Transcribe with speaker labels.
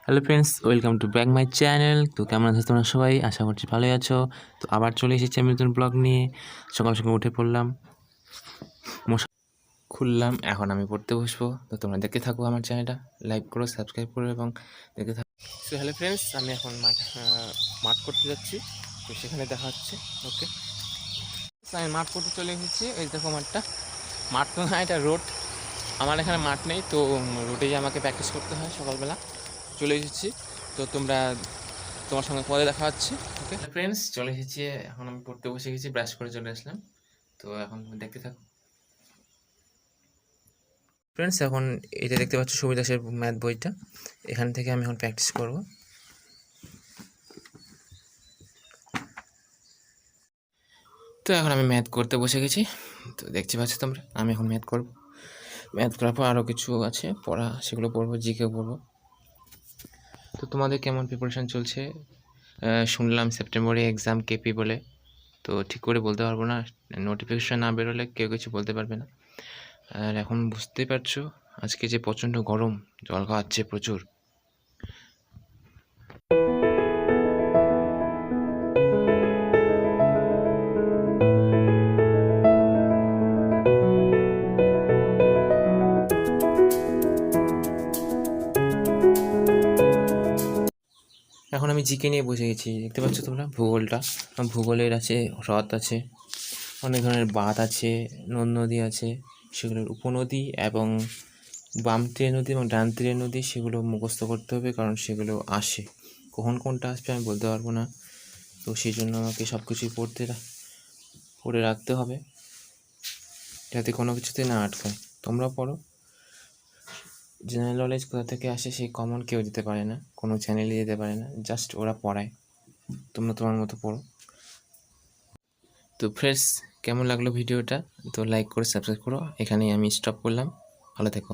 Speaker 1: Hello friends, welcome to back my channel. তো কেমন আছো তোমরা সবাই? আশা করছি ভালোই আছো। তো আবার চলে এসেছি আমি নতুন ব্লগ নিয়ে। সকাল সকাল উঠে পড়লাম, মশা খুললাম, এখন আমি পড়তে বসবো। তো তোমরা দেখতে থাকো আমার চ্যানেলটা, লাইক করো, সাবস্ক্রাইব করো এবং দেখতে থাকো। সো হ্যালো ফ্রেন্ডস, আমি এখন মাঠ করতে যাচ্ছি। তো সেখানে দেখা হচ্ছে। ওকে, আমি মাঠ করতে চলে এসেছি। এই দেখো মাঠটা, মাঠ তো না, এটা রোড। আমার এখানে মাঠ নেই, তো রোডেই আমাকে প্র্যাকটিস করতে হয়। সকালবেলা চলে এসেছি। তো তোমার সঙ্গে পরে দেখা হচ্ছে। ওকে ফ্রেন্ডস, চলে এসেছি। এখন আমি পড়তে বসে গেছি, ব্রাশ করে চলে আসলাম। তো এখন দেখতে থাকো ফ্রেন্ডস। এখন এটা দেখতে পাচ্ছ সুবীর দাসের ম্যাথ বইটা, এখান থেকে আমি এখন প্র্যাকটিস করব। তো এখন আমি ম্যাথ করতে বসে গেছি। তো দেখতে পাচ্ছ তোমরা, আমি এখন ম্যাথ করব। ম্যাথ করার পর আরও কিছু আছে পড়া, সেগুলো পড়বো, জিকেও পড়বো। তো তোমাদের কেমন প্রিপারেশান চলছে? শুনলাম সেপ্টেম্বরে এক্সাম কেপি বলে। তো ঠিক করে বলতে পারবো না, নোটিফিকেশান না বেরোলে কেউ কিছু বলতে পারবে না। আর এখন বুঝতেই পারছো আজকে যে প্রচণ্ড গরম, জল খাওয়াচ্ছে প্রচুর। এখন আমি জিকে নিয়ে বসে গেছি, দেখতে পাচ্ছ তোমরা ভূগোলটা। ভূগোলের আছে, হ্রদ আছে, অনেক ধরনের বাঁধ আছে, নদী আছে, সেগুলোর উপনদী এবং বাম তীরের নদী এবং ডান তীরের নদী, সেগুলো মুখস্থ করতে হবে, কারণ সেগুলো আসে। কখন কোনটা আসবে আমি বলতে পারবো না। তো সেই জন্য আমাকে সব কিছুই পড়ে রাখতে হবে, যাতে কোনো কিছুতে না আটকায়। তোমরা পড়ো। জেনারেল নলেজ কোথা থেকে আসে সেই কমন কেউ দিতে পারে না, কোনো চ্যানেলই দিতে পারে না, জাস্ট ওরা পড়ায়। তোমরা তোমার মতো পড়ো। তো ফ্রেন্ডস, কেমন লাগলো ভিডিওটা? তো লাইক করে সাবস্ক্রাইব করো। এখানেই আমি স্টপ করলাম। ভালো থেকো।